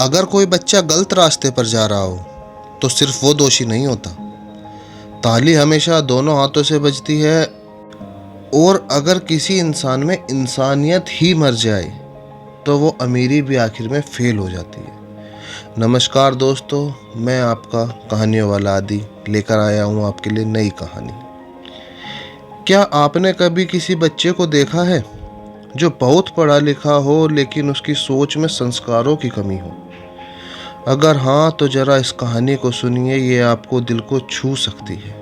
अगर कोई बच्चा गलत रास्ते पर जा रहा हो तो सिर्फ वो दोषी नहीं होता। ताली हमेशा दोनों हाथों से बजती है, और अगर किसी इंसान में इंसानियत ही मर जाए तो वो अमीरी भी आखिर में फेल हो जाती है। नमस्कार दोस्तों, मैं आपका कहानियों वाला आदि लेकर आया हूँ आपके लिए नई कहानी। क्या आपने कभी किसी बच्चे को देखा है जो बहुत पढ़ा लिखा हो लेकिन उसकी सोच में संस्कारों की कमी हो? अगर हाँ तो जरा इस कहानी को सुनिए, ये आपको दिल को छू सकती है।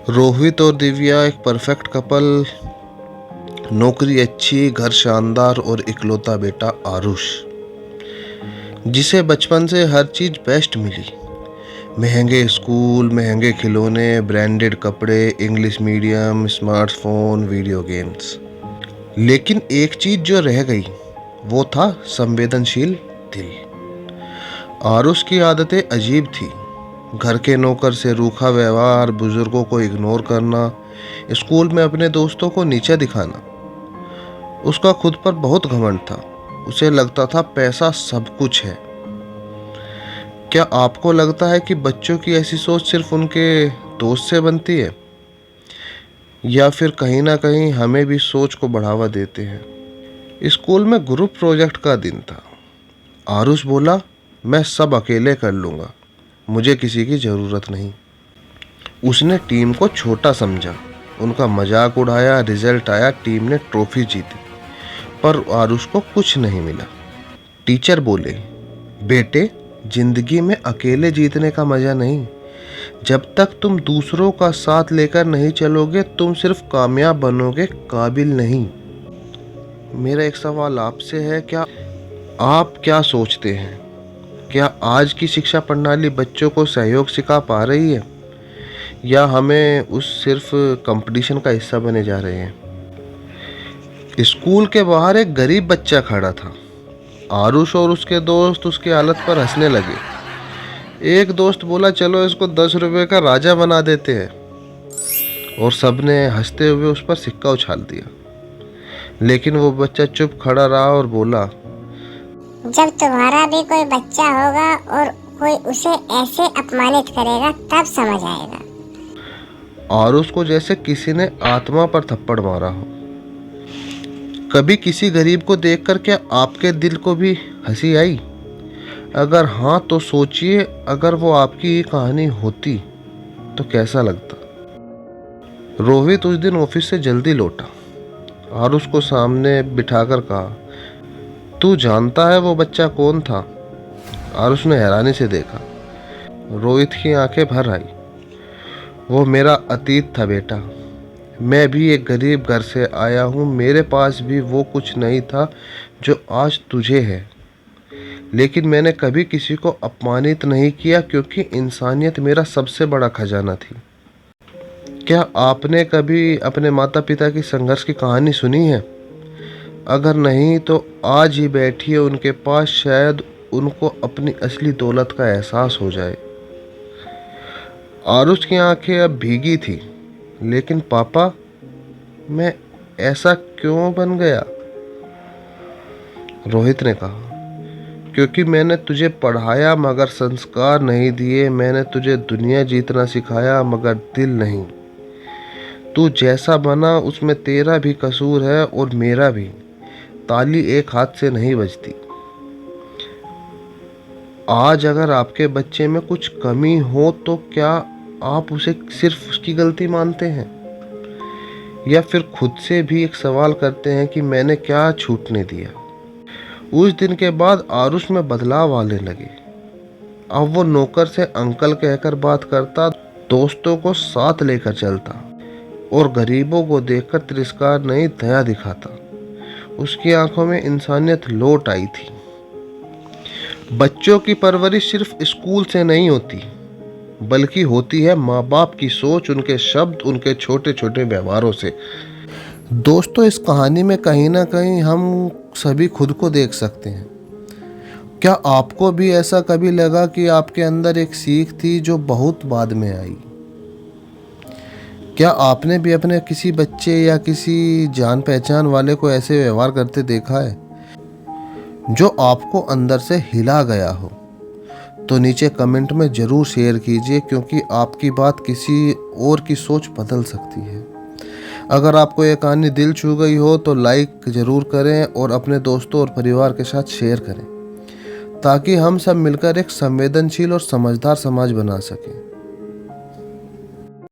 रोहित और दिव्या एक परफेक्ट कपल, नौकरी अच्छी, घर शानदार और इकलौता बेटा आरुष, जिसे बचपन से हर चीज बेस्ट मिली। महंगे स्कूल, महंगे खिलौने, ब्रांडेड कपड़े, English medium, smartphone, video games. लेकिन एक चीज जो रह गई वो था संवेदनशील दिल। आरुष की आदतें अजीब थी। घर के नौकर से रूखा व्यवहार, बुजुर्गों को इग्नोर करना, स्कूल में अपने दोस्तों को नीचा दिखाना। उसका खुद पर बहुत घमंड था। उसे लगता था पैसा सब कुछ है। क्या आपको लगता है कि बच्चों की ऐसी सोच सिर्फ उनके दोस्त से बनती है, या फिर कहीं ना कहीं हमें भी सोच को बढ़ावा देते हैं? स्कूल में ग्रुप प्रोजेक्ट का दिन था। आरुष बोला, मैं सब अकेले कर लूँगा, मुझे किसी की ज़रूरत नहीं। उसने टीम को छोटा समझा, उनका मजाक उड़ाया। रिजल्ट आया, टीम ने ट्रॉफी जीती, पर आरुष को कुछ नहीं मिला। टीचर बोले, बेटे, जिंदगी में अकेले जीतने का मज़ा नहीं। जब तक तुम दूसरों का साथ लेकर नहीं चलोगे तुम सिर्फ कामयाब बनोगे, काबिल नहीं। मेरा एक सवाल आपसे है, क्या आप क्या सोचते हैं? क्या आज की शिक्षा प्रणाली बच्चों को सहयोग सिखा पा रही है, या हमें उस सिर्फ कंपटीशन का हिस्सा बने जा रहे हैं? स्कूल के बाहर एक गरीब बच्चा खड़ा था। आरुष और उसके दोस्त उसकी हालत पर हंसने लगे। एक दोस्त बोला, चलो इसको 10 रुपए का राजा बना देते हैं, और सबने हंसते हुए उस पर सिक्का उछाल दिया। लेकिन वो बच्चा चुप खड़ा रहा और बोला, जब तुम्हारा भी कोई बच्चा होगा और कोई उसे ऐसे अपमानित करेगा तब समझ आएगा। आरुष को जैसे किसी ने आत्मा पर थप्पड़ मारा हो। कभी किसी गरीब को देखकर क्या आपके दिल को भी हंसी आई? अगर हाँ तो सोचिए, अगर वो आपकी ये कहानी होती तो कैसा लगता? रोहित उस दिन ऑफिस से जल्दी लौटा। आरुष को सामने बिठाकर कहा, तू जानता है वो बच्चा कौन था? आरुष ने हैरानी से देखा। रोहित की आंखें भर आई। वो मेरा अतीत था बेटा। मैं भी एक गरीब घर से आया हूँ, मेरे पास भी वो कुछ नहीं था जो आज तुझे है। लेकिन मैंने कभी किसी को अपमानित नहीं किया, क्योंकि इंसानियत मेरा सबसे बड़ा खजाना थी। क्या आपने कभी अपने माता पिता की संघर्ष की कहानी सुनी है? अगर नहीं तो आज ही बैठिए उनके पास, शायद उनको अपनी असली दौलत का एहसास हो जाए। आरुष की आंखें अब भीगी थी। लेकिन पापा, मैं ऐसा क्यों बन गया? रोहित ने कहा, क्योंकि मैंने तुझे पढ़ाया मगर संस्कार नहीं दिए। मैंने तुझे दुनिया जीतना सिखाया मगर दिल नहीं। तू जैसा बना उसमें तेरा भी कसूर है और मेरा भी। ताली एक हाथ से नहीं बजती। आज अगर आपके बच्चे में कुछ कमी हो तो क्या आप उसे सिर्फ उसकी गलती मानते हैं, या फिर खुद से भी एक सवाल करते हैं कि मैंने क्या छूटने दिया? उस दिन के बाद आरुष में बदलाव आने लगे। अब वो नौकर से अंकल कहकर बात करता, दोस्तों को साथ लेकर चलता, और गरीबों को देखकर तिरस्कार नहीं दया दिखाता। उसकी आंखों में इंसानियत लौट आई थी। बच्चों की परवरिश सिर्फ स्कूल से नहीं होती, बल्कि होती है माँ बाप की सोच, उनके शब्द, उनके छोटे छोटे व्यवहारों से। दोस्तों, इस कहानी में कहीं ना कहीं हम सभी खुद को देख सकते हैं। क्या आपको भी ऐसा कभी लगा कि आपके अंदर एक सीख थी जो बहुत बाद में आई? क्या आपने भी अपने किसी बच्चे या किसी जान पहचान वाले को ऐसे व्यवहार करते देखा है? जो आपको अंदर से हिला गया हो, तो नीचे कमेंट में ज़रूर शेयर कीजिए, क्योंकि आपकी बात किसी और की सोच बदल सकती है। अगर आपको ये कहानी दिल छू गई हो तो लाइक ज़रूर करें और अपने दोस्तों और परिवार के साथ शेयर करें, ताकि हम सब मिलकर एक संवेदनशील और समझदार समाज बना सकें।